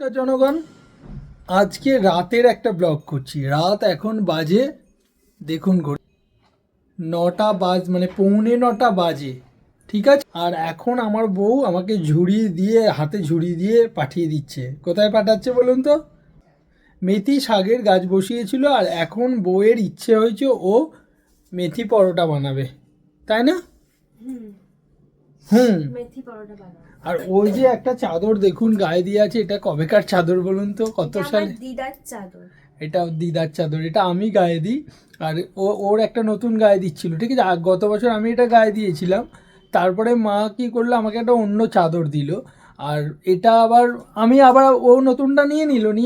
নমস্কার জনগণ, আজকে রাতের একটা ব্লগ করছি। রাত এখন বাজে দেখুন 9টা মানে 9:45 বাজে, ঠিক আছে। আর এখন আমার বউ আমাকে হাতে ঝুড়ি দিয়ে পাঠিয়ে দিচ্ছে। কোথায় পাঠাচ্ছে বলুন তো? মেথি শাকের গাছ বসিয়েছিল, আর এখন বউয়ের ইচ্ছে হয়েছে ও মেথি পরোটা বানাবে, তাই না? মেথি পরোটা বানাবে। আর ওই যে একটা চাদর দেখুন গায়ে দিয়ে আছে, এটা কবেকার চাদর বলুন তো? কত সালে? দিদার চাদর। এটা দিদার চাদর, এটা আমি গায়ে দিই। আর ওর একটা নতুন গায়ে দিচ্ছিল, ঠিক আছে। গত বছর আমি এটা গায়ে দিয়েছিলাম, তারপরে মা কি করলো, আমাকে একটা অন্য চাদর দিল। আর এটা আবার ও নতুনটা নিয়ে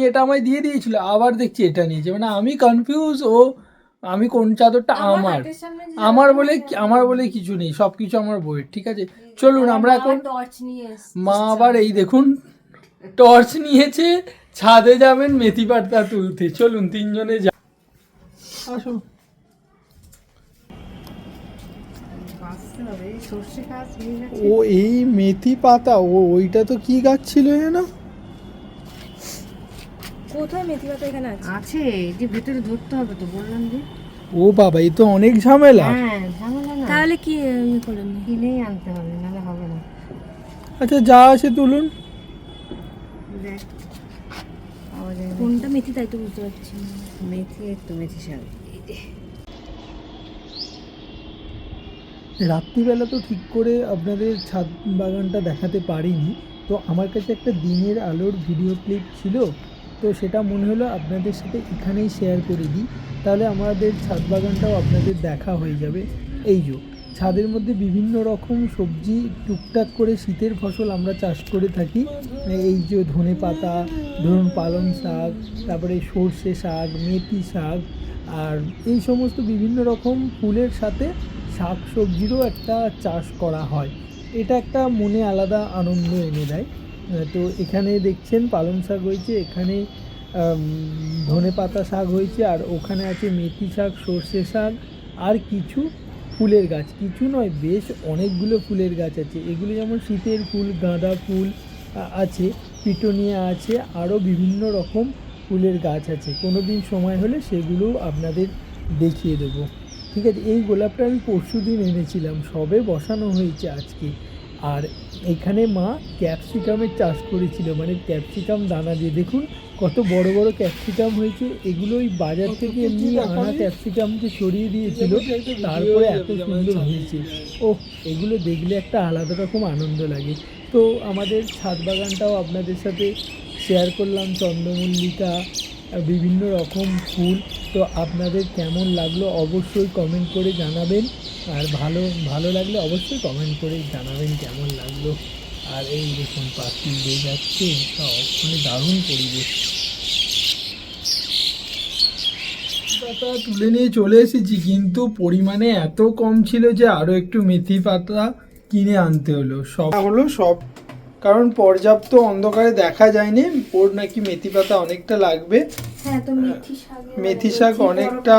এটা আমায় দিয়ে দিয়েছিল, আবার দেখছি এটা নিয়েছে। মানে আমি কনফিউজ, আমি কোন চাদরটা আমার বলে কিছু নেই, সব কিছু আমার বইয়ের, ঠিক আছে। চলুন আমরা এখন, মা আবার এই দেখুন টর্চ নিয়েছে, ছাদে যাবেন মেথি পাতা তুলতে। চলুন তিনজনে যা, আসো। ও এই মেথি পাতা, ওইটা তো কি গাছ ছিল জানো? কোথায় মেথি পাতা? এখানে আছে যে ভেতরে ধরতে হবে তো, বললাম যে। ও বাবা, এই তো অনেক ঝামেলা। ঝামেলা না, তাহলে কি করেন, কিনেই আনতে হবে, নাহলে হবে না। আচ্ছা যা আছে তুলুন। কোনটা মেথি তাই তো বুঝতে পারছি। মেথি, একটু মেথি শাক। রাত্রিবেলা তো ঠিক করে আপনাদের ছাদ বাগানটা দেখাতে পারিনি, তো আমার কাছে একটা দিনের আলোর ভিডিও ক্লিপ ছিল, তো সেটা মনে হলো আপনাদের সাথে এখানেই শেয়ার করে দিই, তাহলে আমাদের ছাদ বাগানটাও আপনাদের দেখা হয়ে যাবে। এই যে ছাদের মধ্যে বিভিন্ন রকম সবজি টুকটাক করে শীতের ফসল আমরা চাষ করে থাকি। এই যে ধনে পাতা, ধরুন পালং শাক, তারপরে সর্ষে শাক, মেথি শাক, আর এই সমস্ত বিভিন্ন রকম ফুলের সাথে শাক সবজিরও একটা চাষ করা হয়। এটা একটা মনে আলাদা আনন্দ এনে দেয়। তো এখানে দেখছেন পালং শাক হয়েছে, এখানে ধনে পাতা শাক হয়েছে, আর ওখানে আছে মেথি শাক, সর্ষে শাক, আর কিছু ফুলের গাছ, কিছু নয় বেশ অনেকগুলো ফুলের গাছ আছে। এগুলো যেমন শীতের ফুল, গাঁদা ফুল আছে, পিটুনিয়া আছে, আরও বিভিন্ন রকম ফুলের গাছ আছে। কোনো দিন সময় হলে সেগুলো আপনাদের দেখিয়ে দেবো, ঠিক আছে। এই গোলাপটা আমি পরশুদিন এনেছিলাম, সবে বসানো হয়েছে আজকে। আর এখানে মা ক্যাপসিকামের চাষ করেছিল, মানে ক্যাপসিকাম দানা দিয়ে, দেখুন কত বড় বড় ক্যাপসিকাম হয়েছে। এগুলো ওই বাজার থেকে এমনি আনা ক্যাপসিকামকে ছড়িয়ে দিয়েছিল, তারপরে এত সুন্দর হয়েছে। ও এগুলো দেখলে একটা আলাদা রকম আনন্দ লাগে। তো আমাদের ছাদ বাগানটাও আপনাদের সাথে শেয়ার করলাম, চন্দ্রমল্লিকা, বিভিন্ন রকম ফুল। তো আপনাদের কেমন লাগলো অবশ্যই কমেন্ট করে জানাবেন, আর ভালো লাগলে অবশ্যই কমেন্ট করে জানাবেন কেমন লাগলো। আর এই দেখুন পাখি উড়ে যাচ্ছে, মানে দারুণ পরিবেশ। পাতা তুলে নিয়ে চলে এসেছি, কিন্তু পরিমাণে এত কম ছিল যে আরও একটু মেথি পাতা কিনে আনতে হলো। সব কারণ পর্যাপ্ত অন্ধকারে দেখা যায়নি, ওর নাকি মেথি পাতা অনেকটা লাগবে। হ্যাঁ, তো মেথি শাক অনেকটা,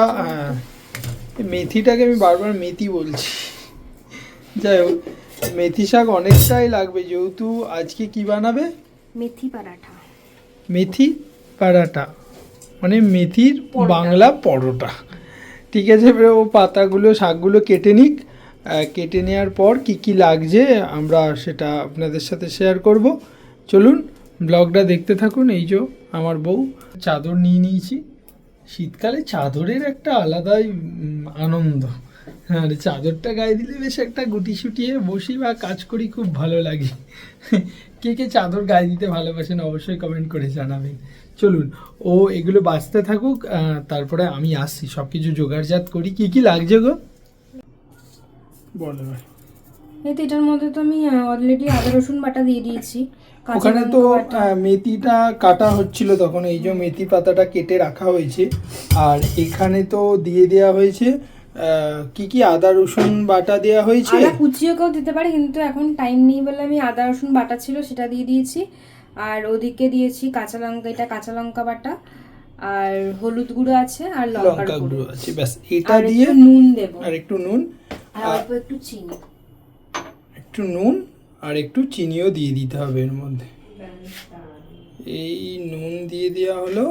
মেথিটাকে আমি বারবার মেথি বলছি, যাই হোক মেথি শাক অনেকটাই লাগবে, যেহেতু আজকে কি বানাবে? মেথি পরাঠা। মেথি পরাঠা মানে মেথির বাংলা পরোটা, ঠিক আছে। এবারে ও পাতাগুলো, শাকগুলো কেটে নিক, কেটে নেওয়ার পর কি কি লাগছে আমরা সেটা আপনাদের সাথে শেয়ার করব। চলুন ব্লগটা দেখতে থাকুন। এই যে আমার বউ চাদর নিয়ে নিয়েছি, শীতকালে চাদরের একটা আলাদাই আনন্দ। হ্যাঁ, চাদরটা গায়ে দিলে বেশ একটা গুটি সুটিয়ে বসি বা কাজ করি, খুব ভালো লাগে। কে কে চাদর গায়ে দিতে ভালোবাসেন অবশ্যই কমেন্ট করে জানাবেন। চলুন ও এগুলো বাঁচতে থাকুক, তারপরে আমি আসছি, সব কিছু জোগাড়জাত করি। কি কি লাগছে গো বলো ভাই? এই তো এটার মধ্যে তো আমি অলরেডি আদা রসুন বাটা দিয়ে দিয়েছি। ওখানে তো মেথিটা কাটা হচ্ছিল তখন, এই যে মেথি পাতাটা কেটে রাখা হয়েছে। আর এখানে তো দিয়ে দেওয়া হয়েছে কি কি, আদা রসুন বাটা দেওয়া হয়েছে, আদা কুচিও কেউ দিতে পারে, কিন্তু এখন টাইম নেই বলে আমি আদা রসুন বাটা ছিল সেটা দিয়ে দিয়েছি। আর ওদিকে দিয়েছি কাঁচা লঙ্কা, এটা কাঁচা লঙ্কা বাটা, আর হলুদ গুঁড়ো আছে, আর লঙ্কা গুঁড়ো আছে, ব্যাস এটা দিয়ে নুন দেব, আর একটু নুন, আর অল্প একটু চিনি, একটু নুন আর একটু চিনিও দিয়ে দিতে হবে এর মধ্যে। এই নুন দিয়ে দেওয়া হলো,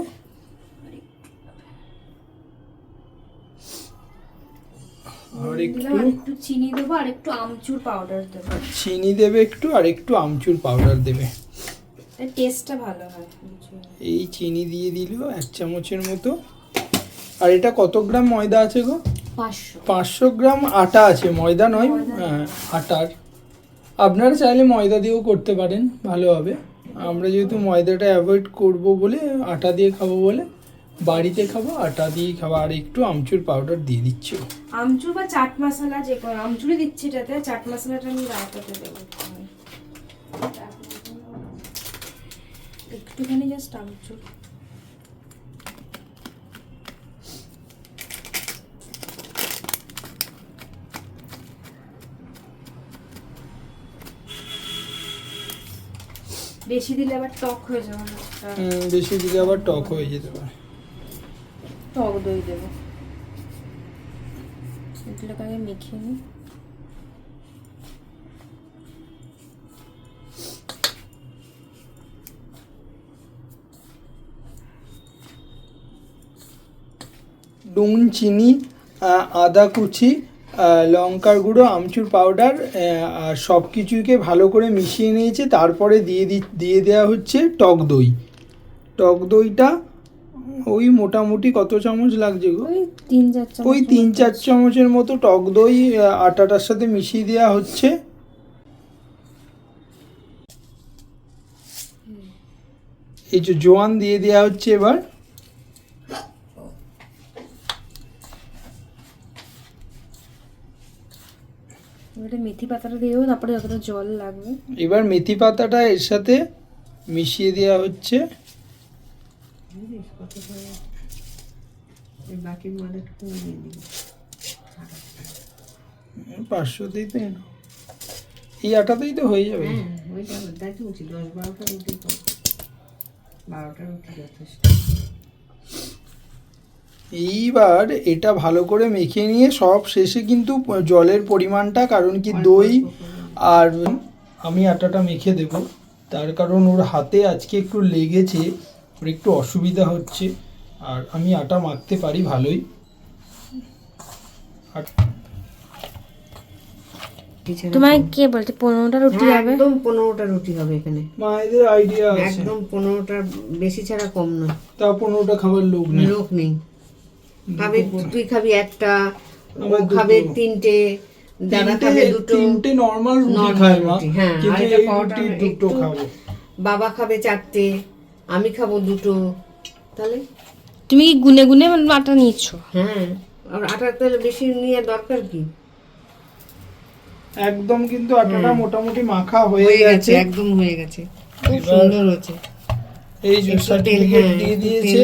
আর একটু চিনি দেবো আর একটু আমচুর পাউডার দেবো। চিনি দেবে একটু, আর একটু আমচুর পাউডার দেবে, টেস্টটা ভালো হয়। এই চিনি দিয়ে দিল 1 চামচের মতো। আর এটা কত গ্রাম ময়দা আছে গো? 500 গ্রাম আটা আছে, ময়দা নয়। হ্যাঁ, আটার। আপনারা চাইলে ময়দা দিয়েও করতে পারেন, ভালো হবে। আমরা যেহেতু ময়দাটা অ্যাভয়েড করব বলে, আটা দিয়ে খাবো বলে, বাড়িতে খাবো আটা দিয়ে খাবো। আর একটু আমচুর পাউডার দিয়ে দিচ্ছি। আমচুর বা চাট মশলা, যে কোনো আমচুরই দিচ্ছি এটাতে। চাট মশলাটা আমি রায়তাতে দেবো একটুখানি, জাস্ট আমচুর। বেশি দিলে আবার টক হয়ে যাবে। বেশি দিলে আবার টক হয়ে যেতে পারে। টক দই দেবো, এগুলোকে আগে মেখে নিই। নুন, চিনি, আদা কুচি, লঙ্কার গুঁড়ো, আমচুর পাউডার, আর সব কিছুকে ভালো করে মিশিয়ে নিয়েছে। তারপরে দিয়ে দেওয়া হচ্ছে টক দই। টক দইটা ওই মোটামুটি কত চামচ লাগছে গো? ওই 3-4 চামচ। ওই 3-4 চামচের মতো টক দই আটাটার সাথে মিশিয়ে দেওয়া হচ্ছে। এই যে জোয়ান দিয়ে দেওয়া হচ্ছে এবার। মেথি পাতাটা দিয়ে দেবো, তারপরে যতটা জল লাগবে। এবার মেথি পাতাটা এর সাথে মিশিয়ে দেওয়া হচ্ছে। বাকি মালটা নিয়ে দিই 500তেই তো এই আটাতেই তো হয়ে যাবে। হ্যাঁ, ওইটা দেখি উঠি 10-12টা রুটি করো, 12টা রুটি যথেষ্ট। এইবার এটা ভালো করে মেখে নিয়ে সব শেষে কিন্তু জলের পরিমাণটা, কারণ কি দই আর আমি আটাটা মেখে দেব, তার কারণ ওর হাতে আজকে একটু লেগেছে, ওর একটু অসুবিধা হচ্ছে। আর আমি আটা মাখতে পারি ভালোই। তোমায় কে বলতে 15টা রুটি হবে? একদম 15টা রুটি হবে এখানে। মায়েদের আইডিয়া আছে, একদম 15টা, বেশি ছাড়া কম নয়। তা 15টা খাবার লোক নেই। লোক নেই। খাবে, তুই খাবি একটা, ও আবার খাবে দুটো। 3টে, দাদা খাবে 2টো। 3টে নরমাল রুটি Normal খায় মা, রুটি, হ্যাঁ। কিন্তু আর এটা এই পাওয়াটা রুটি দুটো একটু- খাবো। বাবা খাবে 4টে, আমি খাবো 2টো। তাহলে তুমি কি গুনে গুনে আটা নিচ্ছো? হ্যাঁ, আর আটা তাহলে বেশি নিয়ে দরকার কি? একদম কিন্তু আটাটা মোটামুটি মাখা হয়ে হয়ে গেছে, গেছে। একদম হয়ে গেছে, খুব এবার সুন্দর হয়েছে। এই যে একটু তেল, সার্টিফিকেট হ্যাঁ, দিয়ে একটু দিয়েছে।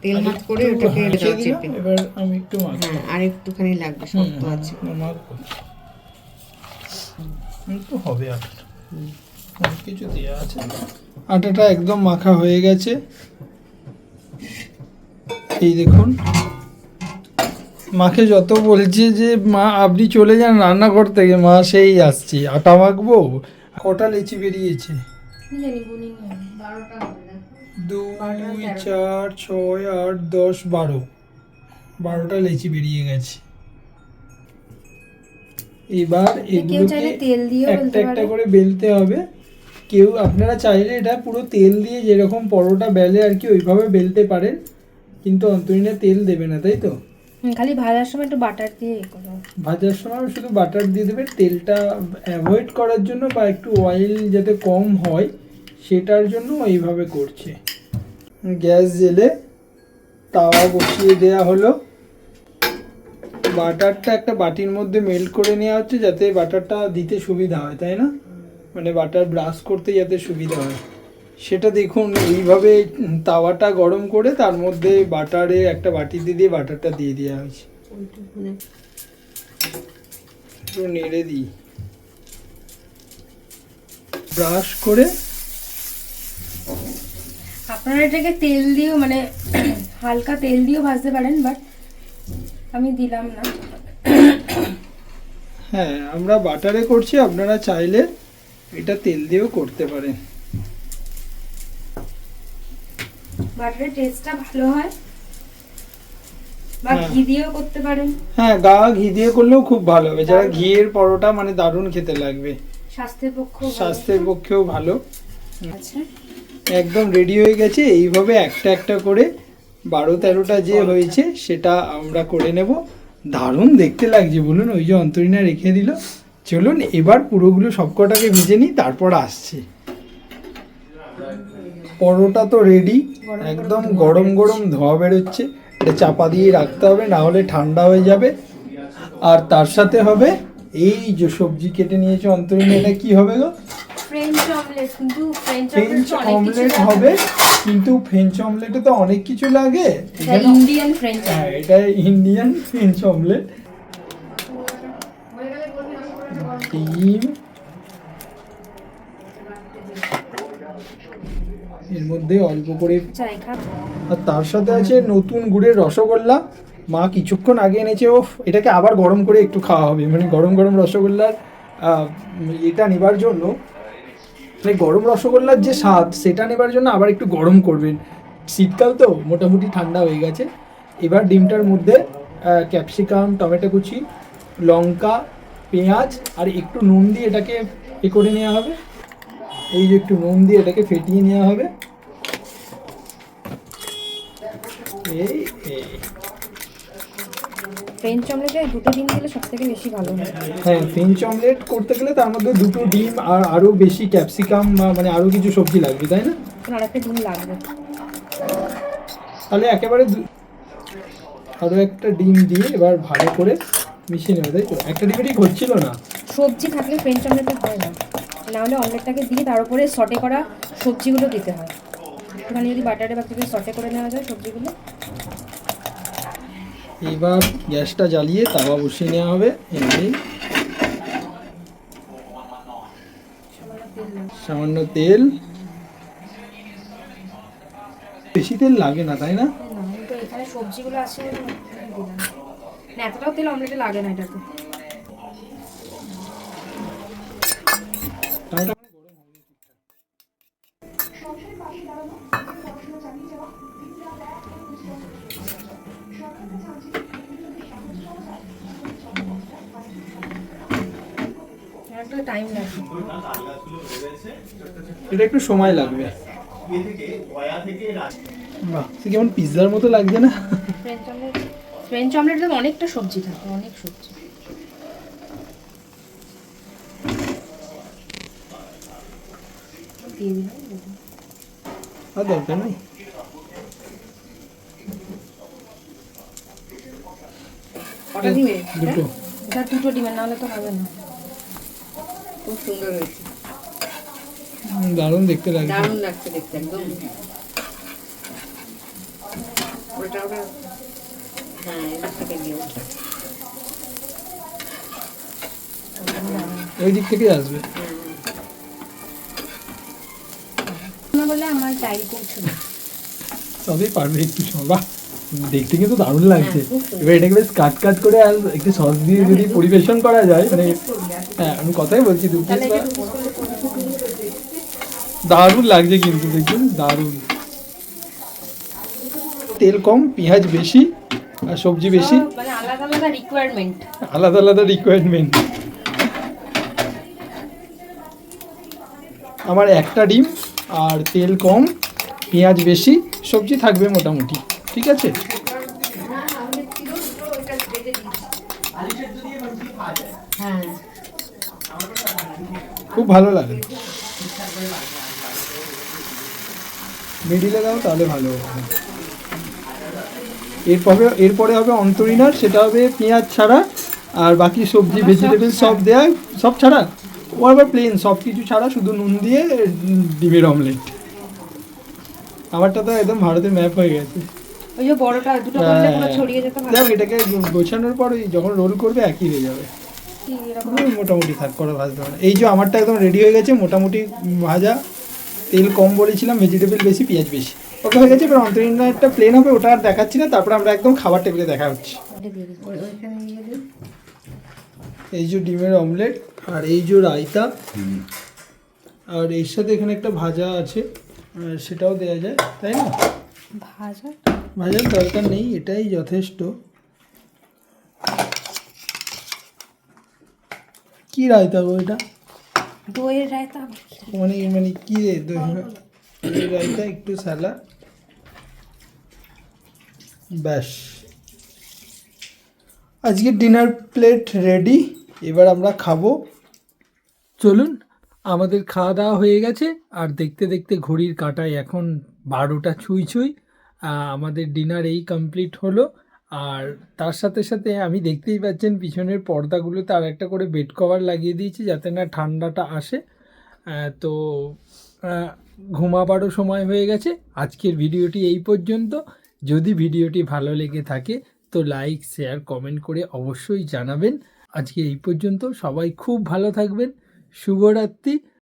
তেল হাত করে একটু ওটাকে হাঁচিয়ে দিলাম, চেপে। এবার আমি একটু মাখবো। হ্যাঁ, আর একটুখানি লাগবে, শক্ত আছে। মাখবো একটু হবে আটাটা, অনেক কিছু দেওয়া আছে। আটাটা একদম মাখা হয়ে গেছে, এই দেখুন। মাকে যত বলছে যে মা আপনি চলে যান রান্নাঘর থেকে, মা সেই আসছি আটা মাখবো। কটা লেচি বেরিয়েছে? জানি গুনি 12টা হবে না? 2, 4, 6, 8, 10, 12। 12টা লেচি বেরিয়ে গেছে। এবার কেউ চাইলে এগুলোকে তেল দিয়েও একটা বেলতে একটা পারে। করে বেলতে হবে। কেউ আপনারা চাইলে এটা পুরো তেল দিয়ে যেরকম পরোটা বেলে আর কি, ওইভাবে বেলতে পারেন, কিন্তু অন্তরিনে তেল দেবে না, তাই তো? খালি ভাজার সময় একটু বাটার দিয়ে করো। ভাজার সময় শুধু বাটার দিয়ে দেবে, তেলটা অ্যাভয়েড করার জন্য, বা একটু অয়েল যাতে কম হয় সেটার জন্য এইভাবে করছে। গ্যাস জেলে তাওয়া বসিয়ে দেওয়া হলো। বাটারটা একটা বাটির মধ্যে মেল্ট করে নেওয়া হচ্ছে, যাতে বাটারটা দিতে সুবিধা হয়, তাই না? মানে বাটার ব্রাশ করতে যাতে সুবিধা হয় সেটা দেখুন। এইভাবে তাওয়াটা গরম করে তার মধ্যে বাটারে একটা বাটিতে দিয়ে বাটারটা দিয়ে দেওয়া হয়েছে। একটু নেড়ে দিই, ব্রাশ করে। আপনারা এটাকে তেল দিয়েও, মানে হালকা তেল দিয়েও ভাজতে পারেন, বাট আমি দিলাম না। হ্যাঁ, আমরা বাটারে করছি, আপনারা চাইলে এটা তেল দিয়েও করতে পারেন। বাটারের টেস্টটা ভালো হয়, বা হ্যাঁ। ঘি দিয়েও করতে পারেন। হ্যাঁ, ঘি দিয়ে করলেও খুব ভালো হবে, যারা ঘিয়ের পরোটা মানে দারুণ খেতে লাগবে, স্বাস্থ্যের পক্ষেও ভালো। আচ্ছা, একদম রেডি হয়ে গেছে। এইভাবে একটা একটা করে 12-13টা যে হয়েছে সেটা আমরা করে নেব। দারুণ দেখতে লাগছে বলুন, ওই যে অন্তরীণা রেখে দিল। চলুন এবার পুরোগুলো সবকটাকে ভিজে নিই, তারপর আসছি। পরোটা তো রেডি, একদম গরম গরম ধোয়া বেরোচ্ছে। এটা চাপা দিয়ে রাখতে হবে, না হলে ঠান্ডা হয়ে যাবে। আর তার সাথে হবে এই যে সবজি কেটে নিয়েছে অন্তরীণা, এটা কি হবে গো? French omelette. কিন্তু ফ্রেঞ্চ অমলেট হবে, কিন্তু ফ্রেঞ্চ অমলেটে তো অনেক কিছু লাগে। Indian French. হ্যাঁ, এটা ইন্ডিয়ান ফ্রেঞ্চ অমলেট। ডিম, এর মধ্যে অল্প করে, আর তার সাথে আছে নতুন গুড়ের রসগোল্লা। মা কিছুক্ষণ আগে এনেছে। ও এটাকে আবার গরম করে একটু খাওয়া হবে, মানে গরম গরম রসগোল্লার এটা নেবার জন্য, মানে গরম রসগোল্লার যে স্বাদ সেটা নেবার জন্য আবার একটু গরম করবেন। শীতকাল তো মোটামুটি ঠান্ডা হয়ে গেছে। এবার ডিমটার মধ্যে ক্যাপসিকাম, টমেটো কুচি, লঙ্কা, পেঁয়াজ আর একটু নুন দিয়ে এটাকে করে নেওয়া হবে। এই যে একটু নুন দিয়ে এটাকে ফেটিয়ে নেওয়া হবে। এই ফ্রেঞ্চ অমলেটে দুটো ডিম দিলে সবথেকে বেশি ভালো হয়। হ্যাঁ, ফ্রেঞ্চ অমলেট করতে গেলে তার মধ্যে দুটো ডিম আর আরও বেশি ক্যাপসিকাম, মানে আরও কিছু সবজি লাগবে, তাই না? আর একটা ডিম লাগবে। তাহলে একেবারে আরও একটা ডিম দিয়ে এবার ভালো করে মিশিয়ে নেবে, তাই তো? একটা ডিমেরই হচ্ছিল না। সবজি থাকলে ফ্রেঞ্চ অমলেটটা হয় না, না হলে অমলেটটাকে দিয়ে তার উপরে সটে করা সবজিগুলো দিতে হয়। একটুখানি যদি বাটারে বা কিছু সটে করে নেওয়া যায় সবজিগুলো। এবার গ্যাসটা জ্বালিয়ে তাওয়া বসিয়ে নেওয়া হবে। এই সামান্য তেল, বেশি তেল লাগে না, তাই না? তো এখানে সবজিগুলো আছে না, এতটাও তেল অমলেটে লাগে না এটাতে। টাইম লাগবে, এটা একটু সময় লাগবে। বাহ, কেমন পিৎজার মতো লাগছে না? ফ্রেঞ্চ অমলেটে অনেকটা সবজি থাকে, অনেক সবজি। আর দরকার নেই। দুটো, এটা দুটো ডিমের, নাহলে তো হবে না। খুব সুন্দর হয়েছে, দারুণ দেখতে লাগছে। দারুণ লাগছে দেখতে একদম। ওটা হ্যাঁ, এবার থেকে দিও। ওই দিক থেকে আসবে। না বলে আমার ডায়েরি করছিল। সবই পারবে একটু সময়। বাহ, দেখতে কিন্তু দারুণ লাগছে। হ্যাঁ, খুব সুন্দর। এবার এটাকে বেশ কাট কাট করে আর একটু সস দিয়ে যদি পরিবেশন করা যায়, মানে হ্যাঁ, আমি কথাই বলছি, দু পিস দারুণ লাগছে কিন্তু, দেখুন দারুণ। তেল কম, পেঁয়াজ বেশি আর সবজি বেশি, মানে আলাদা আলাদা রিকোয়ারমেন্ট। আলাদা আলাদা রিকোয়ারমেন্ট। আমার একটা ডিম আর তেল কম, পেঁয়াজ বেশি, সবজি থাকবে মোটামুটি, ঠিক আছে? হ্যাঁ, খুব ভালো লাগে। মিডিলে দাও, তাহলে ভালো হবে। এরপরে হবে অন্তরীণার, সেটা হবে পেঁয়াজ ছাড়া, আর বাকি সবজি ভেজিটেবল সব দেয়া, সব ছাড়া। ও আবার প্লেন, সব কিছু ছাড়া, শুধু নুন দিয়ে ডিমের অমলেট। আমারটা তো একদম ভারতের ম্যাপ হয়ে গেছে। ওই যে বড়টা দুটো করলে পুরো ছড়িয়ে যেতে ভালো। যাক, এটাকে গোছানোর পর ওই যখন রোল করবে একই হয়ে যাবে। মোটামুটি থাক, করা ভাজতে হবে। এই যে আমারটা একদম রেডি হয়ে গেছে, মোটামুটি ভাজা। তেল কম বলেছিলাম, ভেজিটেবল বেশি, পেঁয়াজ বেশি, ওটা হয়ে গেছে। এবার অন্তরীণটা প্লেন হবে, ওটা আর দেখাচ্ছি না। তারপরে আমরা একদম খাবার টেবিলে দেখা হচ্ছে। ওইখানে নিয়ে দিন। এই যে ডিমের অমলেট, আর এই যে রায়তা, আর এর সাথে এখানে একটা ভাজা আছে, সেটাও দেওয়া যায়, তাই না? ভাজার দরকার নেই, এটাই যথেষ্ট। কি রায়তা গো এটা? দইয়ের রায়তা। মানে মানে কি রে, দই রায়তা, একটু স্যালাড, ব্যাস। আজকে ডিনার প্লেট রেডি, এবার আমরা খাবো। চলুন, আমাদের খাওয়া দাওয়া হয়ে গেছে, আর দেখতে দেখতে ঘড়ির কাঁটায় এখন 12টা ছুঁই ছুঁই। আমাদের ডিনার এই কমপ্লিট হলো। আর তার সাথে সাথে আমি দেখতেই পাচ্ছেন পিছনের পর্দাগুলোতে আর একটা করে বেড কভার লাগিয়ে দিয়েছি যাতে না ঠান্ডাটা আসে। তো ঘুমাবারও সময় হয়ে গেছে। আজকের ভিডিওটি এই পর্যন্ত। যদি ভিডিওটি ভালো লেগে থাকে তো লাইক, শেয়ার, কমেন্ট করে অবশ্যই জানাবেন। আজকে এই পর্যন্ত, সবাই খুব ভালো থাকবেন। শুভরাত্রি।